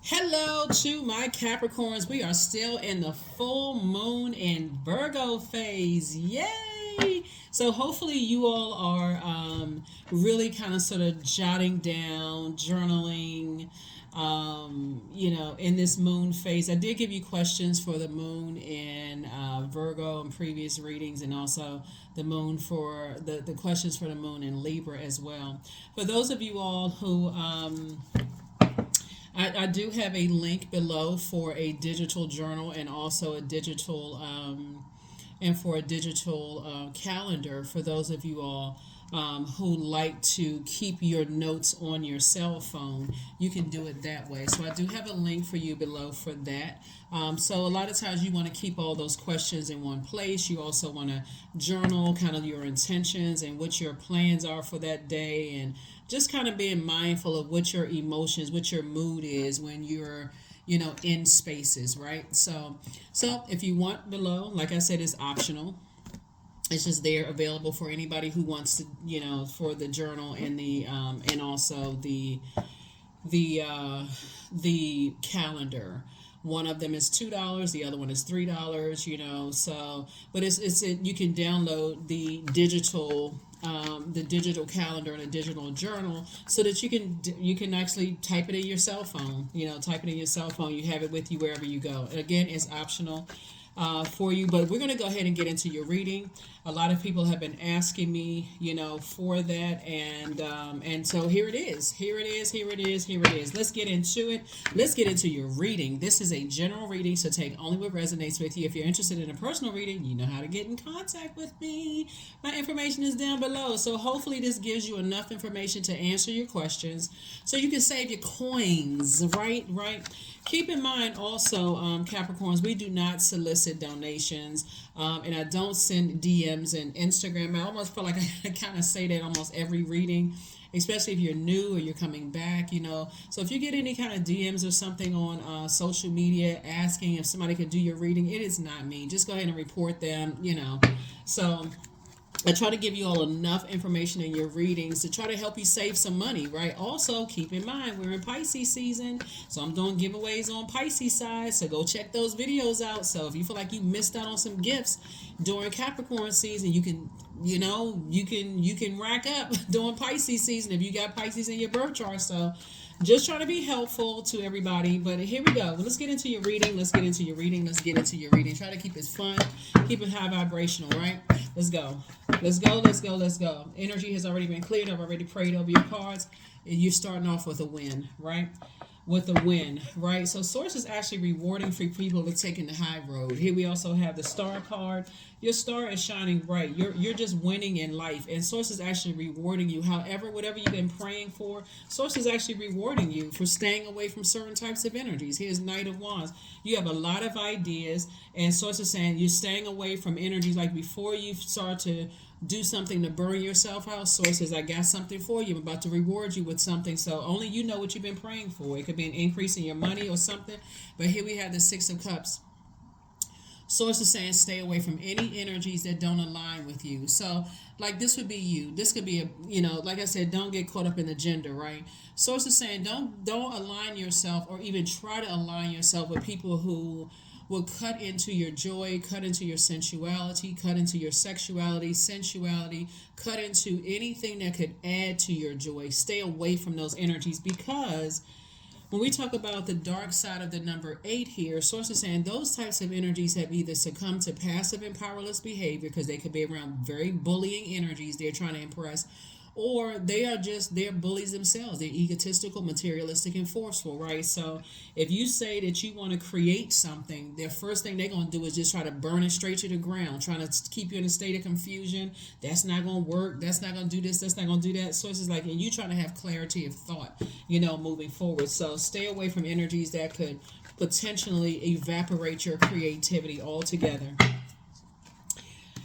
Hello to my Capricorns. We are still in the full moon in Virgo phase. Yay! So, hopefully, you all are really kind of sort of jotting down, journaling, in this moon phase. I did give you questions for the moon in Virgo in previous readings, and also the moon for the questions for the moon in Libra as well. For those of you all who I do have a link below for a digital journal and also a digital calendar for those of you all who like to keep your notes on your cell phone. You can do it that way. So I do have a link for you below for that. So a lot of times you want to keep all those questions in one place. You also want to journal kind of your intentions and what your plans are for that day, and just kind of being mindful of what your emotions, what your mood is when you're in spaces, right? So if you want below, like I said, it's optional. It's just there, available for anybody who wants to, for the journal and the and also the uh, the calendar. One of them is $2, the other one is $3. So but you can download the digital calendar and a digital journal so that you can actually type it in your cell phone. Type it in your cell phone. You have it with you wherever you go. Again, it's optional for you. But we're going to go ahead and get into your reading. A lot of people have been asking me, for that, and so here it is. Here it is. Here it is. Here it is. Let's get into it. Let's get into your reading. This is a general reading, so take only what resonates with you. If you're interested in a personal reading, you know how to get in contact with me. My information is down below. So hopefully this gives you enough information to answer your questions, so you can save your coins. Right. Keep in mind also, Capricorns, we do not solicit donations, and I don't send DMs and Instagram. I almost feel like I kind of say that almost every reading, especially if you're new or you're coming back. So if you get any kind of DMs or something on social media asking if somebody could do your reading, it is not me. Just go ahead and report them. So I try to give you all enough information in your readings to try to help you save some money, right? Also, keep in mind, we're in Pisces season, so I'm doing giveaways on Pisces side, so go check those videos out. So if you feel like you missed out on some gifts during Capricorn season, you can rack up during Pisces season if you got Pisces in your birth chart. So just trying to be helpful to everybody. But here we go. Let's get into your reading. Let's get into your reading. Let's get into your reading. Try to keep it fun, keep it high vibrational, right? Let's go. Let's go. Let's go. Let's go. Energy has already been cleared. I've already prayed over your cards. And you're starting off with a win, right? With a win, right? So source is actually rewarding for people for taking the high road. Here we also have the star card. Your star is shining bright. You're just winning in life, and source is actually rewarding you. However, whatever you've been praying for, source is actually rewarding you for staying away from certain types of energies. Here's Knight of Wands. You have a lot of ideas, and source is saying you're staying away from energies like before you start to do something to burn yourself out. Sources, I got something for you. I'm about to reward you with something. So only you know what you've been praying for. It could be an increase in your money or something. But here we have the Six of Cups. Source is saying stay away from any energies that don't align with you. So, like, this would be you. This could be like I said, don't get caught up in the gender, right? Source is saying don't align yourself or even try to align yourself with people who will cut into your joy, cut into your sensuality, cut into your sexuality, sensuality, cut into anything that could add to your joy. Stay away from those energies, because when we talk about the dark side of the number 8 here, sources saying those types of energies have either succumbed to passive and powerless behavior, because they could be around very bullying energies they're trying to impress, or they're bullies themselves. They're egotistical, materialistic, and forceful, right? So if you say that you want to create something, the first thing they're going to do is just try to burn it straight to the ground, trying to keep you in a state of confusion. That's not going to work. That's not going to do this. That's not going to do that. So it's just like, and you trying to have clarity of thought, moving forward. So stay away from energies that could potentially evaporate your creativity altogether.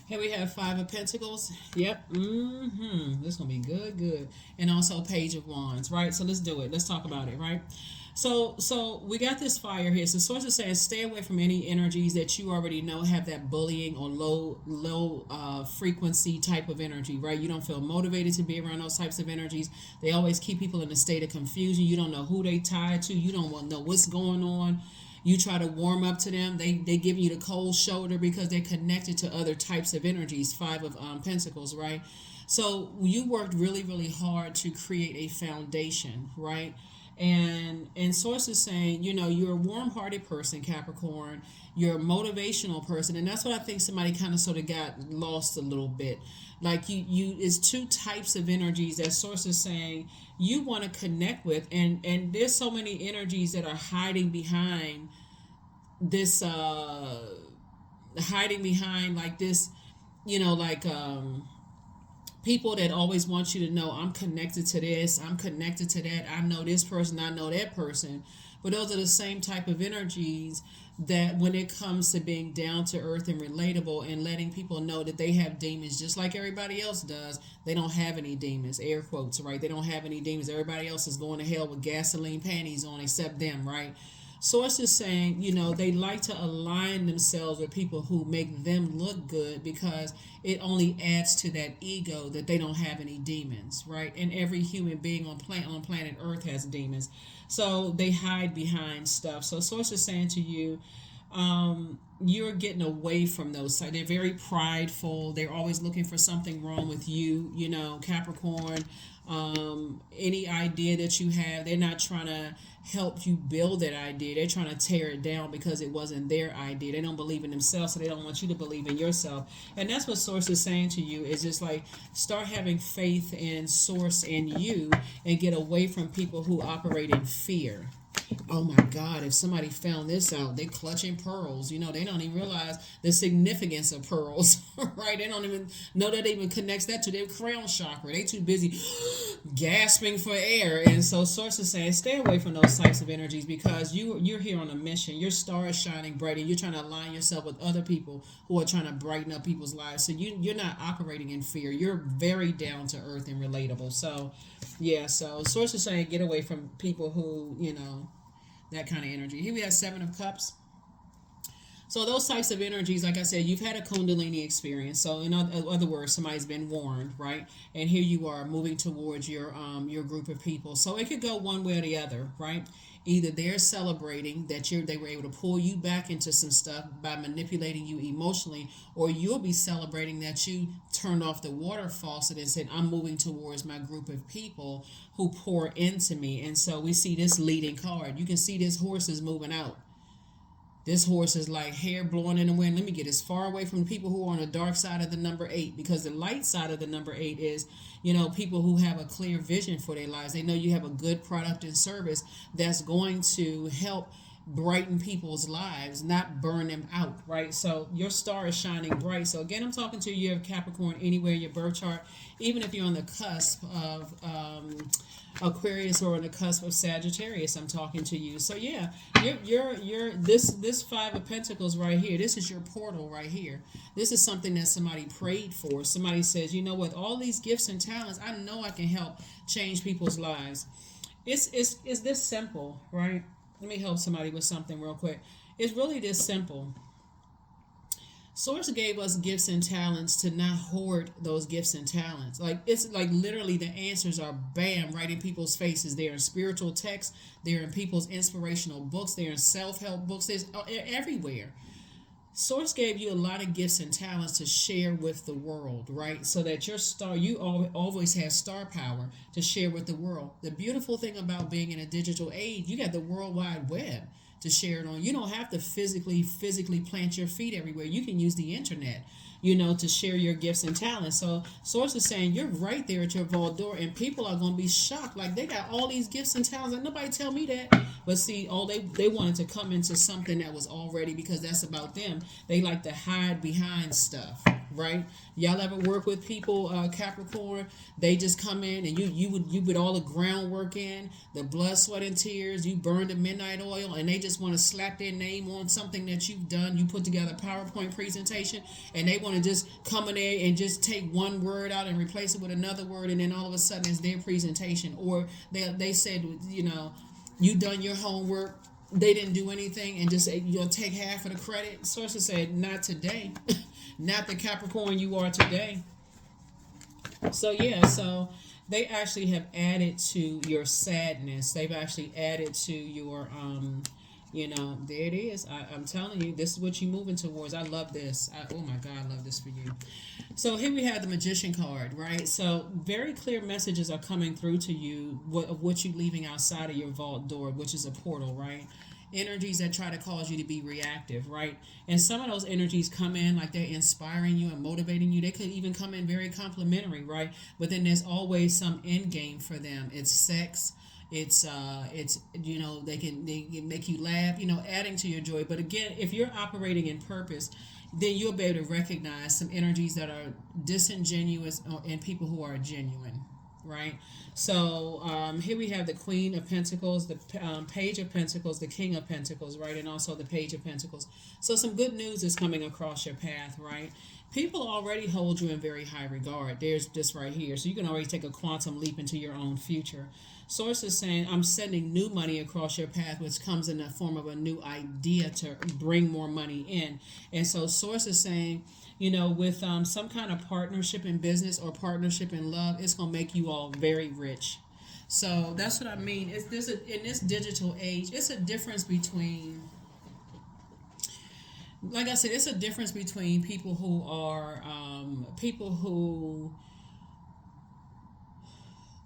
Here we have Five of Pentacles. Yep. This is going to be good. And also Page of Wands, right? So let's do it. Let's talk about it, right? So we got this fire here. So source is saying stay away from any energies that you already know have that bullying or low frequency type of energy, right? You don't feel motivated to be around those types of energies. They always keep people in a state of confusion. You don't know who they tied to. You don't want to know what's going on. You try to warm up to them. They give you the cold shoulder because they're connected to other types of energies. Five of Pentacles, right? So you worked really, really hard to create a foundation, right? And source is saying, you're a warm-hearted person, Capricorn. You're a motivational person, and that's what I think somebody kind of sort of got lost a little bit. Like you is two types of energies that source is saying you want to connect with, and there's so many energies that are hiding behind this, like this, like people that always want you to know I'm connected to this, I'm connected to that, I know this person, I know that person. But those are the same type of energies that when it comes to being down to earth and relatable and letting people know that they have demons just like everybody else does, they don't have any demons, air quotes, right? They don't have any demons. Everybody else is going to hell with gasoline panties on except them, right? Source is saying, they like to align themselves with people who make them look good because it only adds to that ego that they don't have any demons, right? And every human being on planet Earth has demons. So they hide behind stuff. So Source is saying to you, you're getting away from those. They're very prideful. They're always looking for something wrong with you, Capricorn. Any idea that you have, they're not trying to help you build that idea. They're trying to tear it down because it wasn't their idea. They don't believe in themselves, so they don't want you to believe in yourself. And that's what Source is saying to you, is just like start having faith in Source and you, and get away from people who operate in fear. Oh my God, if somebody found this out, they clutching pearls. They don't even realize the significance of pearls, right? They don't even know that it even connects that to their crown chakra. They too busy gasping for air. And so Source is saying, stay away from those types of energies because you're here on a mission. Your star is shining bright and you're trying to align yourself with other people who are trying to brighten up people's lives. So you're not operating in fear. You're very down to earth and relatable. So yeah, so Source is saying, get away from people who, that kind of energy. Here we have Seven of Cups. So those types of energies, like I said, you've had a Kundalini experience. So in other words, somebody's been warned, right? And here you are moving towards your group of people. So it could go one way or the other, right? Either they're celebrating that they were able to pull you back into some stuff by manipulating you emotionally, or you'll be celebrating that you turned off the water faucet and said, I'm moving towards my group of people who pour into me. And so we see this leading card. You can see this horse is moving out. This horse is like hair blowing in the wind. Let me get as far away from people who are on the dark side of the number 8, because the light side of the number 8 is, people who have a clear vision for their lives. They know you have a good product and service that's going to help brighten people's lives, not burn them out, right? So your star is shining bright. So again, I'm talking to you, have Capricorn anywhere in your birth chart, even if you're on the cusp of Aquarius or on the cusp of Sagittarius, I'm talking to you. So yeah, you're this Five of Pentacles right here. This is your portal right here. This is something that somebody prayed for. Somebody says, with all these gifts and talents, I know I can help change people's lives. It's this simple, right? Let me help somebody with something real quick. It's really this simple. Source gave us gifts and talents to not hoard those gifts and talents. It's like literally the answers are bam, right in people's faces. They're in spiritual texts. They're in people's inspirational books. They're in self-help books. They're everywhere. Source gave you a lot of gifts and talents to share with the world, right? So that you always have star power to share with the world. The beautiful thing about being in a digital age, you got the World Wide Web to share it on. You don't have to physically plant your feet everywhere. You can use the internet, to share your gifts and talents. So Source is saying you're right there at your vault door, and people are going to be shocked. Like, they got all these gifts and talents. Like, nobody tell me that. But see, they wanted to come into something that was already, because that's about them. They like to hide behind stuff, right? Y'all ever work with people, Capricorn? They just come in and you put all the groundwork in, the blood, sweat, and tears. You burn the midnight oil, and they just want to slap their name on something that you've done. You put together a PowerPoint presentation, and they want to just come in there and just take one word out and replace it with another word, and then all of a sudden it's their presentation. Or they said, You done your homework, they didn't do anything, and just say you'll take half of the credit. Sources said, not today. Not the Capricorn you are today. So yeah, so they actually have added to your sadness. They've actually added to your there it is. I'm telling you, this is what you're moving towards. I love this. Oh my God, I love this for you. So here we have the Magician card, right? So very clear messages are coming through to you of what you're leaving outside of your vault door, which is a portal, right? Energies that try to cause you to be reactive, right? And some of those energies come in like they're inspiring you and motivating you. They could even come in very complimentary, right? But then there's always some end game for them. It's sex. It's they can make you laugh, adding to your joy. But again, if you're operating in purpose, then you'll be able to recognize some energies that are disingenuous and people who are genuine, right? So here we have the Queen of Pentacles, the Page of Pentacles, the King of Pentacles, right? And also the Page of Pentacles. So some good news is coming across your path, right? People already hold you in very high regard. There's this right here. So you can already take a quantum leap into your own future. Source is saying, I'm sending new money across your path, which comes in the form of a new idea to bring more money in. And so Source is saying, with some kind of partnership in business or partnership in love, it's going to make you all very rich. So that's what I mean. In this digital age, it's a difference between, like I said, it's a difference between people who are,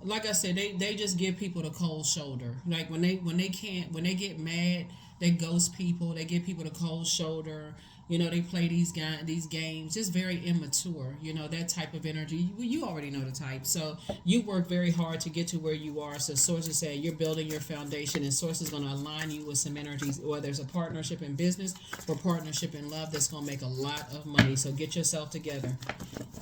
like I said, they just give people the cold shoulder. Like when they get mad, they ghost people. They give people the cold shoulder. They play these games, just very immature. That type of energy. You already know the type. So you work very hard to get to where you are. So sources say you're building your foundation, and sources going to align you with some energies. Whether there's a partnership in business or partnership in love, that's going to make a lot of money. So get yourself together.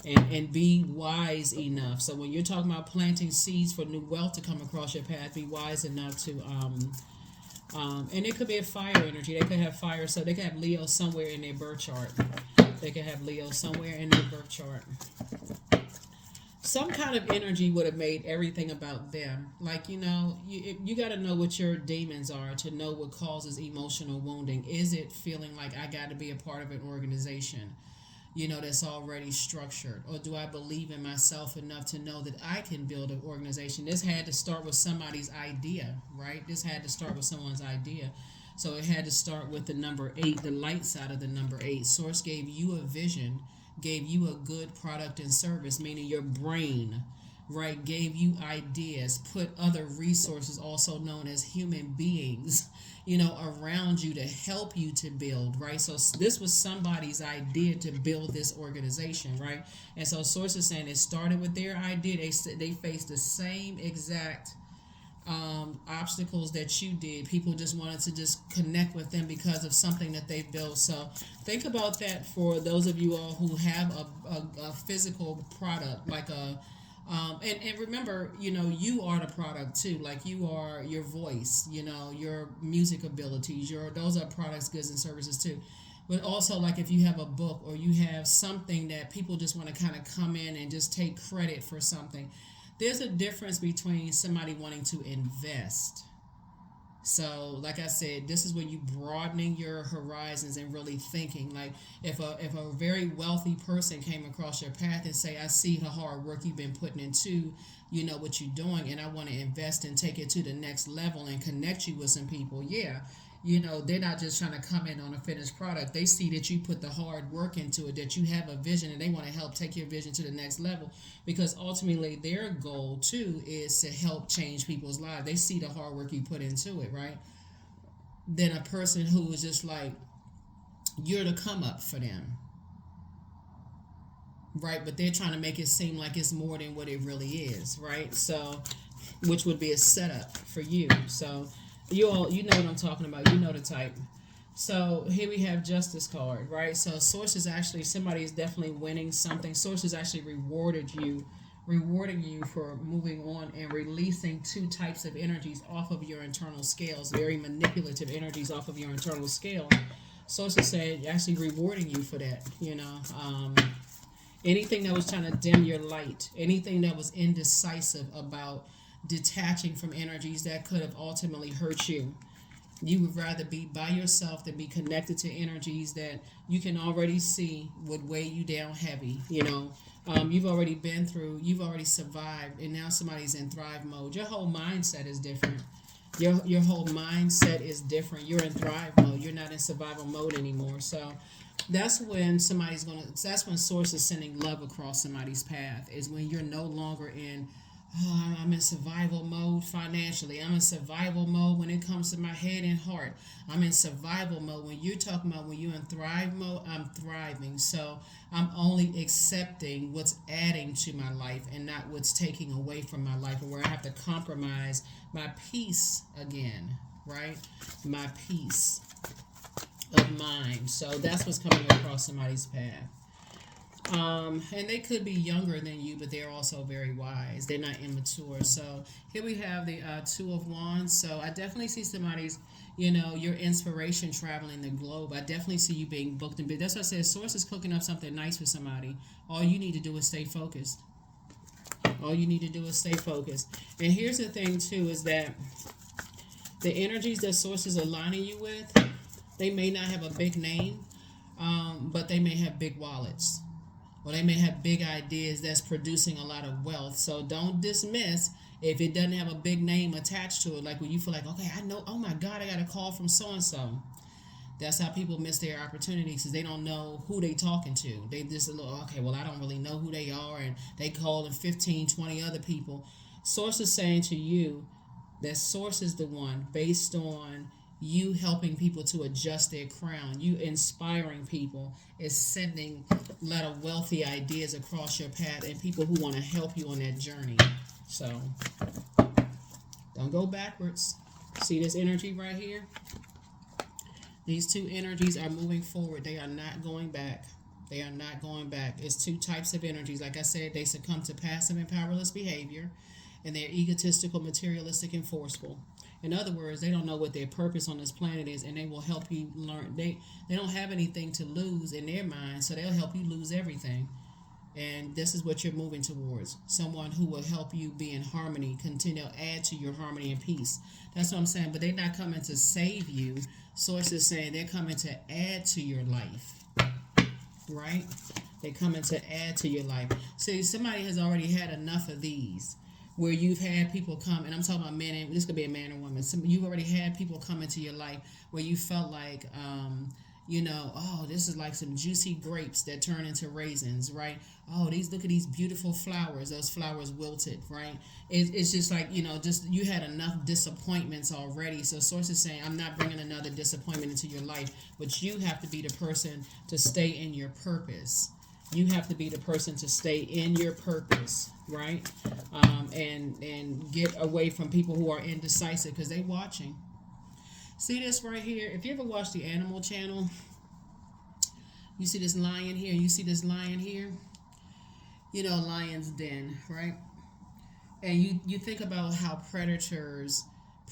And be wise enough. So when you're talking about planting seeds for new wealth to come across your path, be wise enough to and it could be a fire energy. They could have fire, so they could have Leo somewhere in their birth chart. They could have Leo somewhere in their birth chart. Some kind of energy would have made everything about them. Like, you got to know what your demons are to know what causes emotional wounding. Is it feeling like I got to be a part of an organization, that's already structured? Or do I believe in myself enough to know that I can build an organization? This had to start with somebody's idea, right? This had to start with someone's idea. So it had to start with the number 8, the light side of the number 8. Source gave you a vision, gave you a good product and service, meaning your brain, right, gave you ideas, put other resources, also known as human beings, around you to help you to build, right? So this was somebody's idea to build this organization, right? And so Source is saying it started with their idea. They faced the same exact obstacles that you did. People just wanted to just connect with them because of something that they built. So think about that for those of you all who have a physical product, like and remember, you are the product too. Like you are your voice, your music abilities, those are products, goods, and services too. But also, like if you have a book or you have something that people just want to kind of come in and just take credit for something, there's a difference between somebody wanting to invest. So, like I said, this is when you broadening your horizons and really thinking. Like, if a very wealthy person came across your path and say, I see the hard work you've been putting into, what you're doing, and I want to invest and take it to the next level and connect you with some people. Yeah, they're not just trying to come in on a finished product. They see that you put the hard work into it, that you have a vision, and they want to help take your vision to the next level, because ultimately their goal too is to help change people's lives. They see the hard work you put into it, right? Than a person who is just like, you're the come up for them, right? But they're trying to make it seem like it's more than what it really is, right? So, which would be a setup for you. So you know what I'm talking about. You know the type. So here we have Justice card, right? So Source is actually, somebody is definitely winning something. Source has actually rewarding you for moving on and releasing 2 types of energies off of your internal scales, very manipulative energies off of your internal scale. Source is saying actually rewarding you for that. Anything that was trying to dim your light, anything that was indecisive about detaching from energies that could have ultimately hurt you. You would rather be by yourself than be connected to energies that you can already see would weigh you down heavy. You've already been through, you've already survived, and now somebody's in thrive mode. Your whole mindset is different. Your whole mindset is different. You're in thrive mode. You're not in survival mode anymore. So that's when that's when source is sending love across somebody's path, is when you're no longer in, oh, I'm in survival mode financially. I'm in survival mode when it comes to my head and heart. I'm in survival mode. When you're talking about when you're in thrive mode, I'm thriving. So I'm only accepting what's adding to my life and not what's taking away from my life, or where I have to compromise my peace again, right? My peace of mind. So that's what's coming across somebody's path. And they could be younger than you, but they're also very wise. They're not immature. So here we have the Two of Wands. So I definitely see somebody's, your inspiration traveling the globe. I definitely see you being booked and big. That's why I said source is cooking up something nice for somebody. All you need to do is stay focused. All you need to do is stay focused. And here's the thing too, is that the energies that source is aligning you with, they may not have a big name, but they may have big wallets. Or they may have big ideas that's producing a lot of wealth. So don't dismiss if it doesn't have a big name attached to it. Like when you feel like, okay, I know, oh my God, I got a call from so-and-so. That's how people miss their opportunities, because they don't know who they talking to. They just okay, well, I don't really know who they are, and they calling 15, 20 other people. Source is saying to you that source is the one, based on you helping people to adjust their crown, you inspiring people, is sending a lot of wealthy ideas across your path and people who want to help you on that journey. So don't go backwards. See this energy right here? These two energies are moving forward. They are not going back. They are not going back. It's two types of energies. Like I said, they succumb to passive and powerless behavior, and they're egotistical, materialistic, and forceful. In other words, they don't know what their purpose on this planet is, and they will help you learn. They don't have anything to lose in their mind, so they'll help you lose everything. And this is what you're moving towards. Someone who will help you be in harmony, continue to add to your harmony and peace. That's what I'm saying. But they're not coming to save you. Source is saying they're coming to add to your life. Right? They're coming to add to your life. See, somebody has already had enough of these, where you've had people come, and I'm talking about men, and this could be a man or woman. You've already had people come into your life where you felt like, oh, this is like some juicy grapes that turn into raisins, right? Oh, look at these beautiful flowers. Those flowers wilted, right? It's just like, just you had enough disappointments already. So source is saying, I'm not bringing another disappointment into your life, but you have to be the person to stay in your purpose. You have to be the person to stay in your purpose, right? And get away from people who are indecisive, because they watching. See this right here? If you ever watch the Animal Channel, you see this lion here, you see this lion here, lion's den, right? And you think about how predators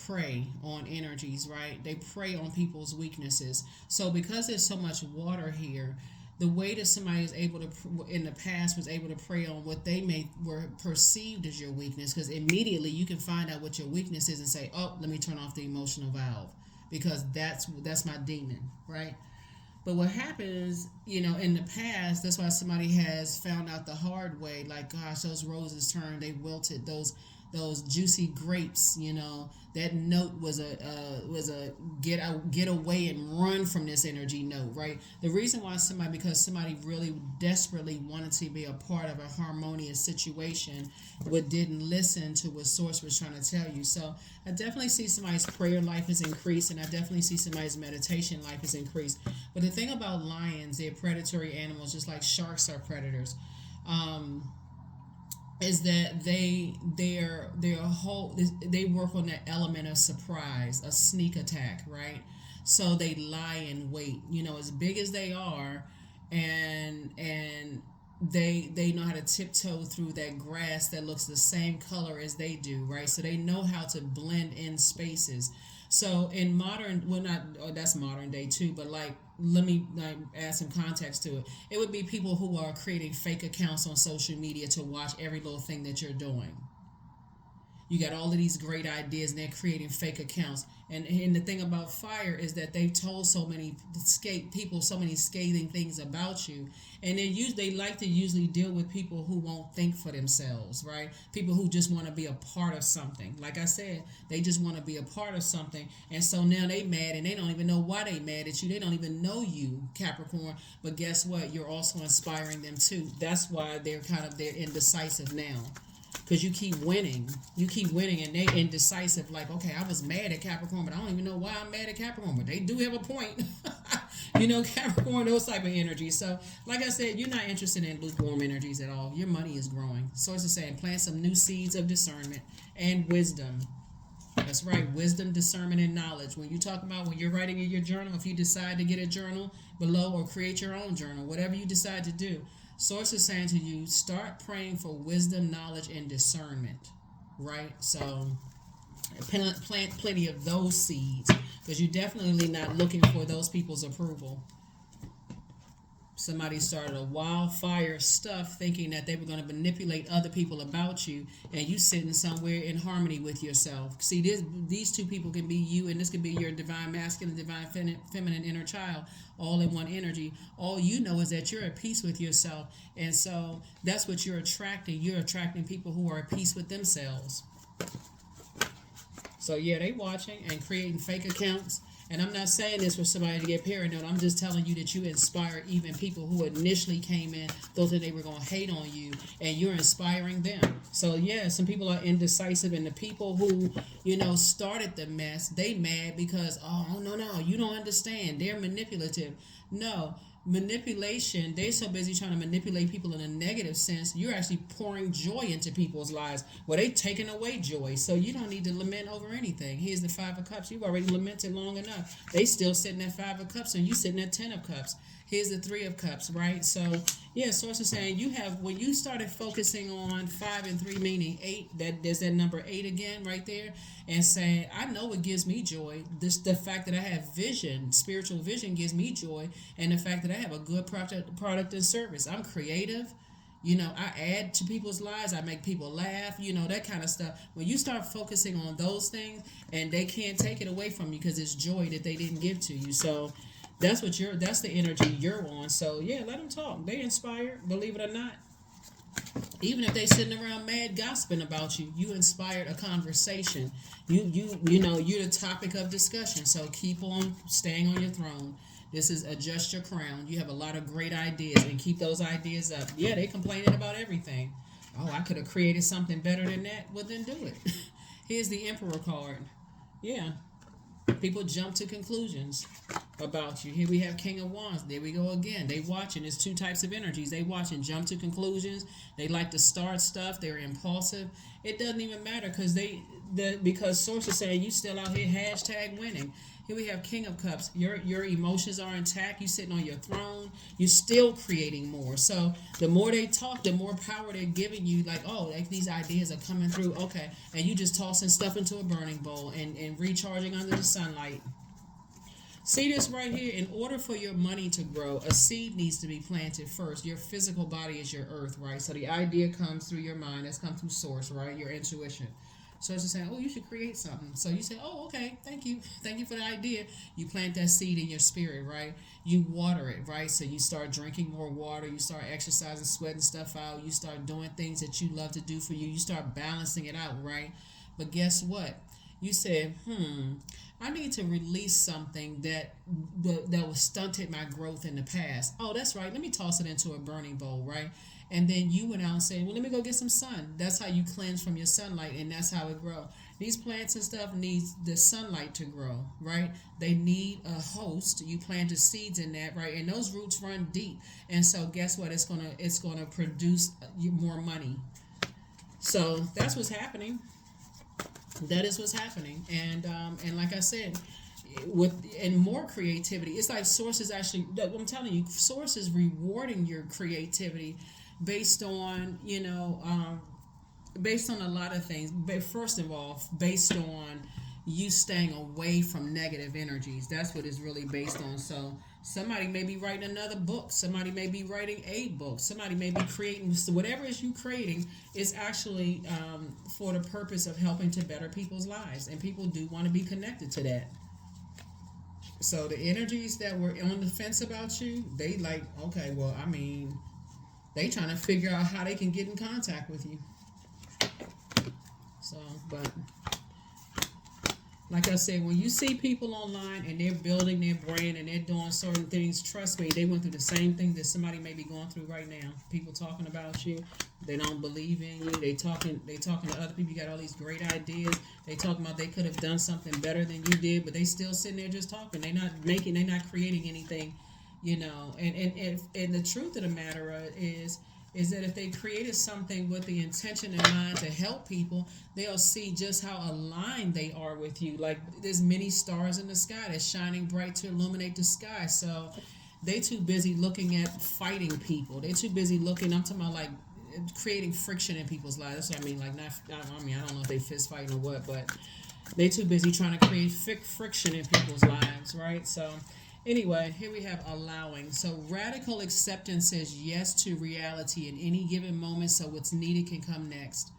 prey on energies, right? They prey on people's weaknesses. So because there's so much water here, the way that somebody is able to, in the past, was able to prey on what they were perceived as your weakness, because immediately you can find out what your weakness is and say, oh, let me turn off the emotional valve, because that's my demon, right? But what happens, in the past, that's why somebody has found out the hard way, like, gosh, those roses turned, they wilted, those juicy grapes, that note was a get away and run from this energy note, right? The reason why because somebody really desperately wanted to be a part of a harmonious situation, but didn't listen to what source was trying to tell you. So I definitely see somebody's prayer life has increased, and I definitely see somebody's meditation life has increased. But the thing about lions, they're predatory animals, just like sharks are predators. Is that they work on that element of surprise, a sneak attack, right? So they lie in wait, as big as they are, and they know how to tiptoe through that grass that looks the same color as they do, right? So they know how to blend in spaces. So in modern, that's modern day too, but let me add some context to it. It would be people who are creating fake accounts on social media to watch every little thing that you're doing. You got all of these great ideas, and they're creating fake accounts. And the thing about fire is that they've told so many people so many scathing things about you, and they like to usually deal with people who won't think for themselves, right? People who just want to be a part of something. Like I said, they just want to be a part of something, and so now they mad, and they don't even know why they mad at you. They don't even know you, Capricorn. But guess what? You're also inspiring them too. That's why they're indecisive now. Because you keep winning. And they indecisive, like, okay, I was mad at Capricorn, but I don't even know why I'm mad at Capricorn, but they do have a point. Capricorn, those type of energies. So, like I said, you're not interested in lukewarm energies at all. Your money is growing. Source is saying, plant some new seeds of discernment and wisdom. That's right, wisdom, discernment, and knowledge. When you're writing in your journal, if you decide to get a journal below or create your own journal, whatever you decide to do, Source is saying to you, start praying for wisdom, knowledge, and discernment, right? So plant plenty of those seeds, because you're definitely not looking for those people's approval. Somebody started a wildfire stuff thinking that they were going to manipulate other people about you, and you sitting somewhere in harmony with yourself. See, these two people can be you, and this can be your divine masculine, divine feminine inner child, all in one energy. All you know is that you're at peace with yourself, and so that's what you're attracting. You're attracting people who are at peace with themselves. So yeah, they watching and creating fake accounts. And I'm not saying this for somebody to get paranoid. I'm just telling you that you inspire even people who initially came in, thought that they were going to hate on you, and you're inspiring them. So, yeah, some people are indecisive, and the people who, started the mess, they mad because, no, you don't understand. They're manipulative. No. Manipulation, they're so busy trying to manipulate people in a negative sense, you're actually pouring joy into people's lives. Well, they're taking away joy, so you don't need to lament over anything. Here's the Five of Cups. You've already lamented long enough. They still sitting at Five of Cups, and you sitting at 10 of Cups. Here's the Three of Cups, right? So, yeah, Source is saying when you started focusing on 5 and 3, meaning 8, there's that number 8 again right there, and saying, I know it gives me joy. The fact that I have vision, spiritual vision gives me joy, and the fact that I have a good product and service. I'm creative. I add to people's lives. I make people laugh, that kind of stuff. When you start focusing on those things, and they can't take it away from you because it's joy that they didn't give to you. So that's the energy you're on. So yeah, let them talk. They inspired, believe it or not. Even if they sitting around mad gossiping about you, you inspired a conversation. You're the topic of discussion. So keep on staying on your throne. This is adjust your crown. You have a lot of great ideas, and keep those ideas up. Yeah, they complaining about everything. Oh, I could have created something better than that. Well, then do it. Here's the Emperor card. Yeah. People jump to conclusions about you. Here we have King of Wands. There we go again. They watching. There's two types of energies. They watching, jump to conclusions. They like to start stuff. They're impulsive. It doesn't even matter because Source is saying you still out here #winning. Here we have King of Cups. Your emotions are intact. You sitting on your throne. You're still creating more. So the more they talk, the more power they're giving you. Like these ideas are coming through. Okay, and you just tossing stuff into a burning bowl and recharging under the sunlight. See this right here? In order for your money to grow, a seed needs to be planted first. Your physical body is your earth, right? So the idea comes through your mind. That's come through Source, right? Your intuition. So it's just saying, you should create something. So you say, okay, thank you. Thank you for the idea. You plant that seed in your spirit, right? You water it, right? So you start drinking more water. You start exercising, sweating stuff out. You start doing things that you love to do for you. You start balancing it out, right? But guess what? You said, I need to release something that was stunted my growth in the past. Oh, that's right. Let me toss it into a burning bowl, right? And then you went out and said, let me go get some sun. That's how you cleanse from your sunlight, and that's how it grows. These plants and stuff need the sunlight to grow, right? They need a host. You planted seeds in that, right? And those roots run deep. And so guess what? It's gonna produce more money. So that's what's happening. That is what's happening. And like I said, and more creativity. It's like Source is actually, I'm telling you, Source is rewarding your creativity based on a lot of things. But first of all, based on you staying away from negative energies. That's what it's really based on. So somebody may be writing another book. Somebody may be writing a book. Somebody may be creating, so whatever is you creating is actually for the purpose of helping to better people's lives. And people do want to be connected to that. So the energies that were on the fence about you, they like, okay, well, I mean, they trying to figure out how they can get in contact with you. So, but like I said, when you see people online and they're building their brand and they're doing certain things, trust me, they went through the same thing that somebody may be going through right now. People talking about you, they don't believe in you. They talking to other people. You got all these great ideas. They talking about they could have done something better than you did, but they still sitting there just talking. They're not creating anything, you know. And the truth of the matter is that if they created something with the intention in mind to help people, they'll see just how aligned they are with you. Like there's many stars in the sky that's shining bright to illuminate the sky. So they too busy looking at fighting people. They too busy looking, I'm talking about like creating friction in people's lives. That's what I mean. Like I don't know if they fist fighting or what, but they too busy trying to create friction in people's lives, right? So anyway, here we have allowing. So radical acceptance says yes to reality in any given moment so what's needed can come next.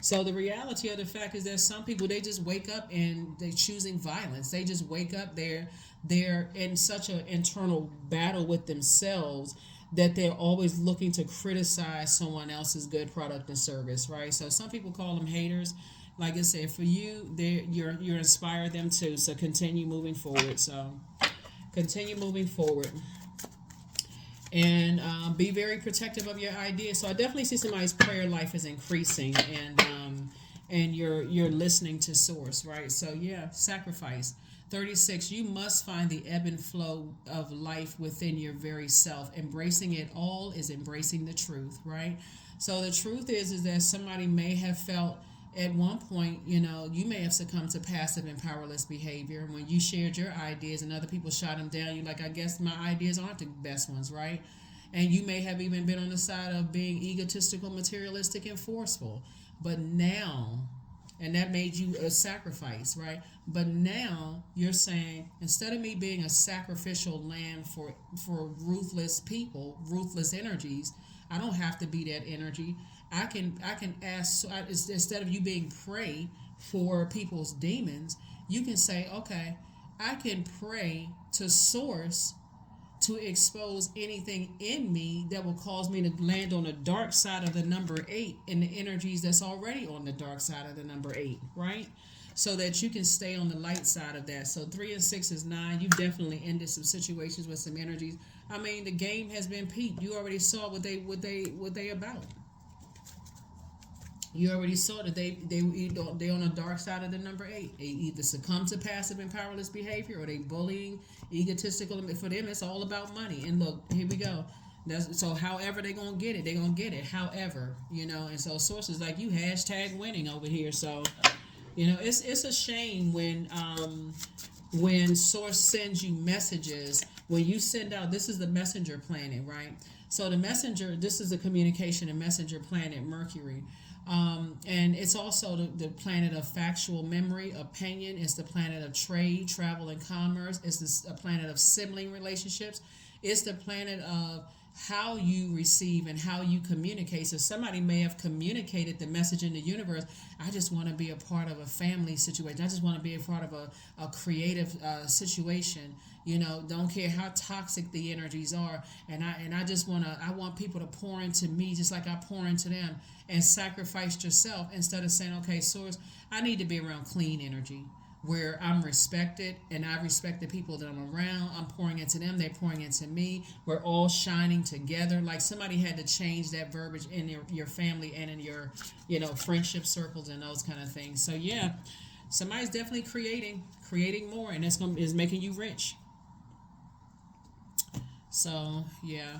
So the reality of the fact is that some people, they just wake up and they're choosing violence. They just wake up, they're in such an internal battle with themselves that they're always looking to criticize someone else's good product and service, right? So some people call them haters. Like I said, for you, you're inspired them too. So continue moving forward. So continue moving forward. And be very protective of your ideas. So I definitely see somebody's prayer life is increasing, and you're listening to source, right? So yeah, sacrifice. 36, you must find the ebb and flow of life within your very self. Embracing it all is embracing the truth, right? So the truth is that somebody may have felt at one point, you know, you may have succumbed to passive and powerless behavior. When you shared your ideas and other people shot them down, you're like, I guess my ideas aren't the best ones, right? And you may have even been on the side of being egotistical, materialistic, and forceful. But now, and that made you a sacrifice, right? But now you're saying, instead of me being a sacrificial lamb for ruthless people, ruthless energies, I don't have to be that energy. I can ask, instead of you being prey for people's demons, you can say, okay, I can pray to source to expose anything in me that will cause me to land on the dark side of the number 8 and the energies that's already on the dark side of the number 8, right? So that you can stay on the light side of that. So 3 and 6 is 9. You've definitely ended some situations with some energies. I mean, the game has been peaked. You already saw what they about. You already saw that they on the dark side of the number 8. They either succumb to passive and powerless behavior, or they bullying, egotistical. For them, it's all about money. And look, here we go. So however they're gonna get it, they're gonna get it. However, you know, and so sources like you hashtag winning over here. So, you know, it's a shame when source sends you messages. When you send out, this is the messenger planet, right? So the messenger, this is the communication and messenger planet, Mercury. And it's also the planet of factual memory, opinion. It's the planet of trade, travel, and commerce. It's a planet of sibling relationships. It's the planet of how you receive and how you communicate. So somebody may have communicated the message in the universe. I just want to be a part of a family situation. I just want to be a part of a creative situation. You know, don't care how toxic the energies are. And I want people to pour into me just like I pour into them, and sacrifice yourself instead of saying, okay, source, I need to be around clean energy where I'm respected and I respect the people that I'm around. I'm pouring into them, they're pouring into me. We're all shining together. Like somebody had to change that verbiage in your family and in your, you know, friendship circles and those kind of things. So yeah, somebody's definitely creating more, and is making you rich. So yeah.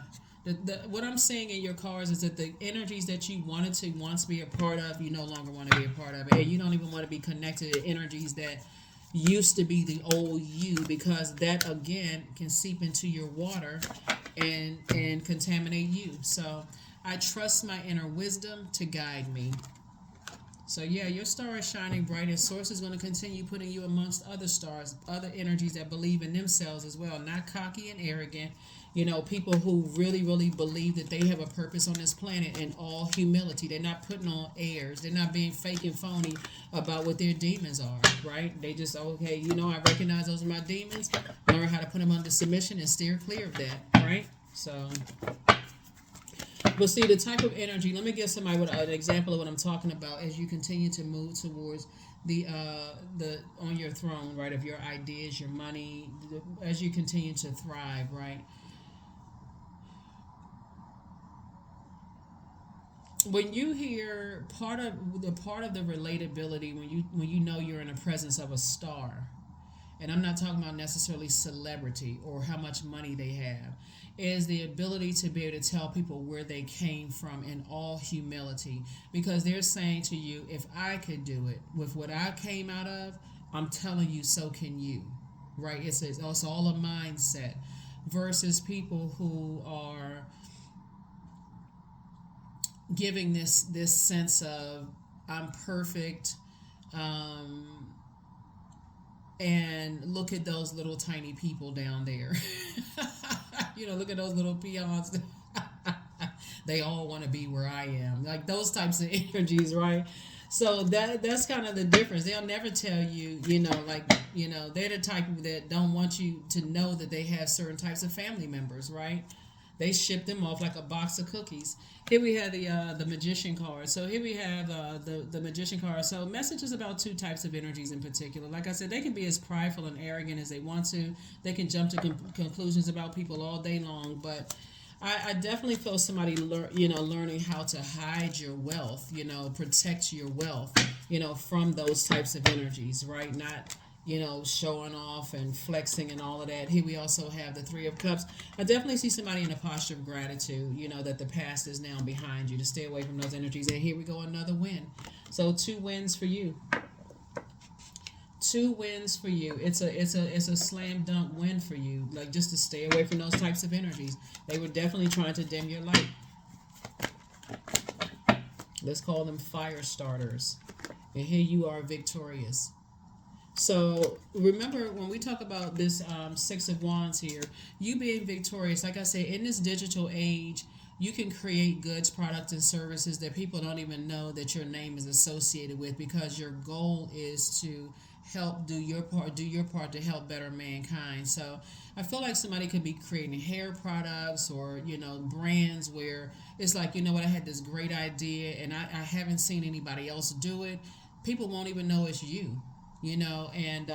What I'm seeing in your cards is that the energies that you wanted to once be a part of, you no longer want to be a part of it. And you don't even want to be connected to energies that used to be the old you, because that, again, can seep into your water and contaminate you. So I trust my inner wisdom to guide me. So yeah, your star is shining bright, and Source is going to continue putting you amongst other stars, other energies that believe in themselves as well, not cocky and arrogant. You know, people who really, really believe that they have a purpose on this planet in all humility. They're not putting on airs. They're not being fake and phony about what their demons are, right? They just, okay, you know, I recognize those are my demons. Learn how to put them under submission and steer clear of that, right? So, but see, the type of energy, let me give somebody an example of what I'm talking about as you continue to move towards the on your throne, right, of your ideas, your money, as you continue to thrive, right? When you hear part of the relatability, when you know you're in the presence of a star, and I'm not talking about necessarily celebrity or how much money they have, is the ability to be able to tell people where they came from in all humility. Because they're saying to you, if I could do it with what I came out of, I'm telling you, so can you. Right? It's all a mindset versus people who are giving this sense of I'm perfect, um, and look at those little tiny people down there. You know, look at those little peons. They all want to be where I am. Like those types of energies, right? So that's kind of the difference. They'll never tell you, you know, like, you know, they're the type that don't want you to know that they have certain types of family members, right? They ship them off like a box of cookies. Here we have the magician card. So here we have the magician card. So messages about two types of energies in particular. Like I said, they can be as prideful and arrogant as they want to. They can jump to conclusions about people all day long. But I definitely feel somebody learning how to hide your wealth. You know, protect your wealth. You know, from those types of energies, right? Not, you know, showing off and flexing and all of that. Here we also have the Three of Cups. I definitely see somebody in a posture of gratitude, you know, that the past is now behind you, to stay away from those energies. And here we go, another win. So 2 wins for you. 2 wins for you. It's a slam dunk win for you. Like, just to stay away from those types of energies. They were definitely trying to dim your light. Let's call them fire starters. And here you are, victorious. So remember, when we talk about this Six of Wands here, you being victorious, like I said, in this digital age, you can create goods, products, and services that people don't even know that your name is associated with, because your goal is to help do your part to help better mankind. So I feel like somebody could be creating hair products or, you know, brands where it's like, you know what, I had this great idea and I haven't seen anybody else do it. People won't even know it's you, you know, and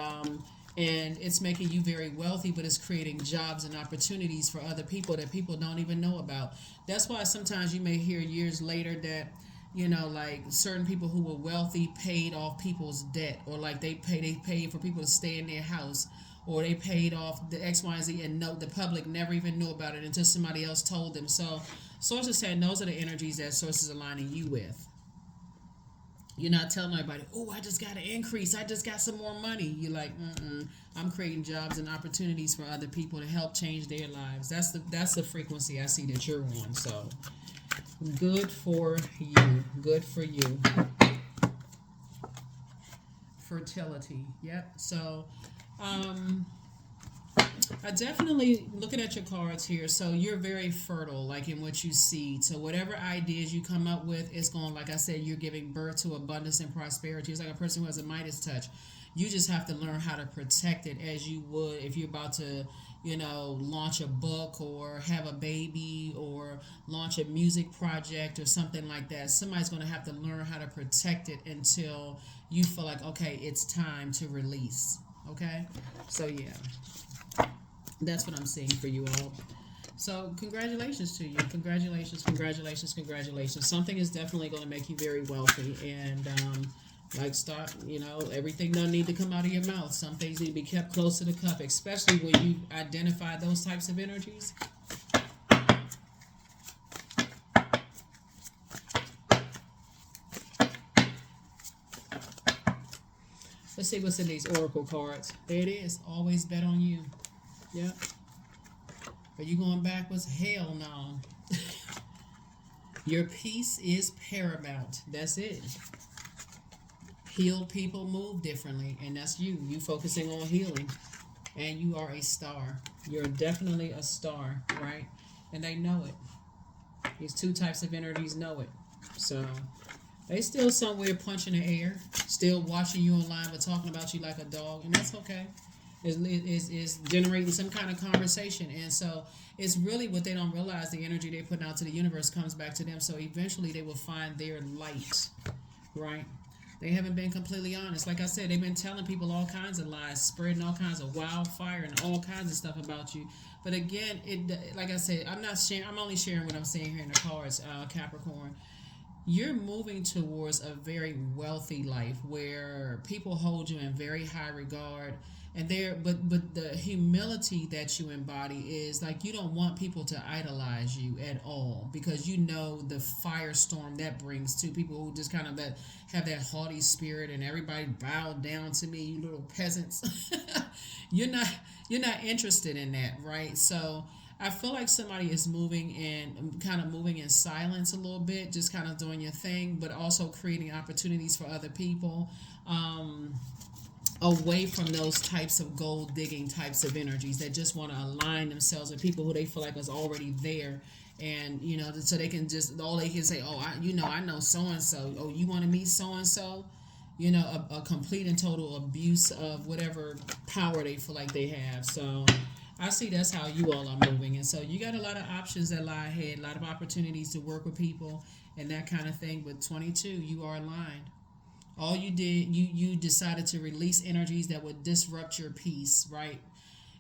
it's making you very wealthy, but it's creating jobs and opportunities for other people that people don't even know about. That's why sometimes you may hear years later that, you know, like certain people who were wealthy paid off people's debt, or like they paid for people to stay in their house, or they paid off the X, Y, and Z, and no, the public never even knew about it until somebody else told them. So Source is saying those are the energies that Source is aligning you with. You're not telling everybody, oh, I just got an increase. I just got some more money. You're like, I'm creating jobs and opportunities for other people to help change their lives. That's the frequency I see that you're on. So good for you. Good for you. Fertility. Yep. So I definitely, looking at your cards here, so you're very fertile, like in what you see. So whatever ideas you come up with, it's going, like I said, you're giving birth to abundance and prosperity. It's like a person who has a Midas touch. You just have to learn how to protect it as you would if you're about to, you know, launch a book or have a baby or launch a music project or something like that. Somebody's going to have to learn how to protect it until you feel like, okay, it's time to release. Okay? So yeah. That's what I'm seeing for you all. So congratulations to you. Congratulations, congratulations, congratulations. Something is definitely going to make you very wealthy. And like start, you know, everything doesn't need to come out of your mouth. Some things need to be kept close to the cup, especially when you identify those types of energies. Let's see what's in these oracle cards. There it is. Always bet on you. Yep. Are you going backwards? Hell no. Your peace is paramount. That's it. Healed people move differently, and that's you. You focusing on healing, and you are a star. You're definitely a star, right? And they know it. These two types of energies know it. So they still somewhere punching the air, still watching you online, but talking about you like a dog, and that's okay. Is generating some kind of conversation, and so it's really what they don't realize. The energy they put out to the universe comes back to them. So eventually, they will find their light, right? They haven't been completely honest. Like I said, they've been telling people all kinds of lies, spreading all kinds of wildfire and all kinds of stuff about you. But again, like I said, I'm not sharing. I'm only sharing what I'm saying here in the cards, Capricorn. You're moving towards a very wealthy life where people hold you in very high regard, and but the humility that you embody is like you don't want people to idolize you at all, because you know the firestorm that brings to people who just kind of that have that haughty spirit and everybody bow down to me, you little peasants. You're not interested in that, right? So I feel like somebody is moving and kind of moving in silence a little bit, just kind of doing your thing, but also creating opportunities for other people, away from those types of gold digging types of energies that just want to align themselves with people who they feel like is already there. And, so they can just, all they can say, oh, I know so-and-so. Oh, you want to meet so-and-so? A complete and total abuse of whatever power they feel like they have. So I see that's how you all are moving. And so you got a lot of options that lie ahead, a lot of opportunities to work with people and that kind of thing. But 22, you are aligned. All you did, you decided to release energies that would disrupt your peace, right?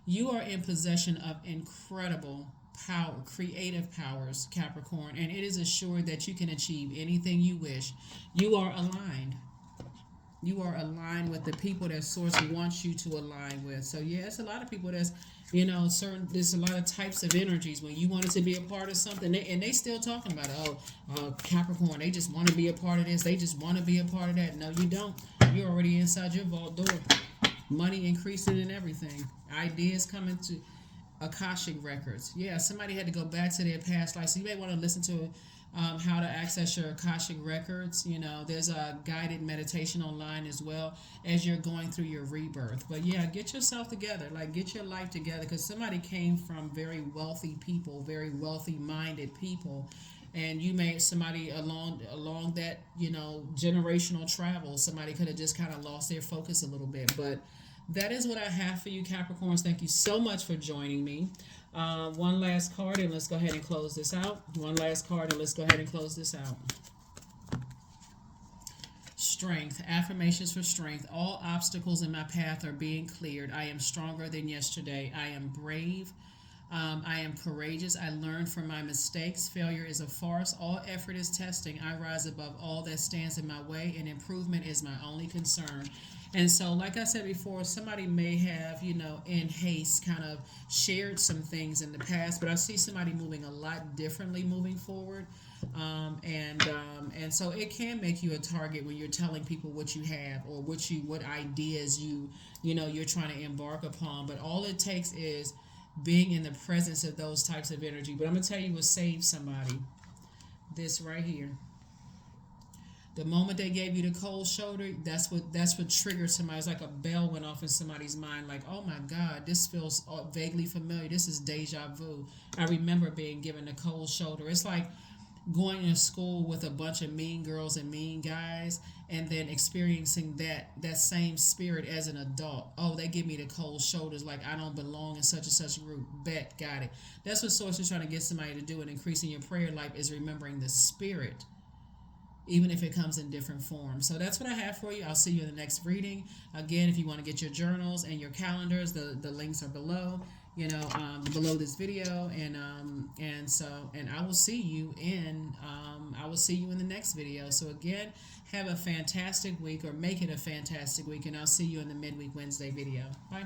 You are in possession of incredible power, creative powers, Capricorn, and it is assured that you can achieve anything you wish. You are aligned. You are aligned with the people that Source wants you to align with. So yeah, it's a lot of people that's, there's a lot of types of energies when you wanted to be a part of something, and they still talking about it. Capricorn, they just want to be a part of this. They just want to be a part of that. No, you don't. You're already inside your vault door. Money increasing and everything. Ideas coming to Akashic records. Yeah, somebody had to go back to their past life. So you may want to listen to how to access your Akashic records. There's a guided meditation online as well as you're going through your rebirth. But yeah, get yourself together. Like, get your life together, because somebody came from very wealthy people, very wealthy minded people. And you made somebody along that, generational travel. Somebody could have just kind of lost their focus a little bit. But that is what I have for you, Capricorns. Thank you so much for joining me. One last card, and let's go ahead and close this out. One last card, and let's go ahead and close this out. Strength. Affirmations for strength. All obstacles in my path are being cleared. I am stronger than yesterday. I am brave. I am courageous. I learn from my mistakes. Failure is a farce. All effort is testing. I rise above all that stands in my way, and improvement is my only concern. And so, like I said before, somebody may have, in haste kind of shared some things in the past, but I see somebody moving a lot differently moving forward. And so it can make you a target when you're telling people what you have, or what ideas you're trying to embark upon. But all it takes is being in the presence of those types of energy. But I'm going to tell you what saves somebody. This right here. The moment they gave you the cold shoulder, that's what triggered somebody. It's like a bell went off in somebody's mind, like, oh my God, this feels vaguely familiar. This is deja vu. I remember being given the cold shoulder. It's like going to school with a bunch of mean girls and mean guys, and then experiencing that same spirit as an adult. Oh, they give me the cold shoulders, like I don't belong in such and such a group. Bet, got it. That's what Source is trying to get somebody to do, and increasing your prayer life is remembering the spirit, even if it comes in different forms. So that's what I have for you. I'll see you in the next reading. Again, if you want to get your journals and your calendars, the links are below, below this video. And I will see you in the next video. So again, have a fantastic week, or make it a fantastic week, and I'll see you in the midweek Wednesday video. Bye.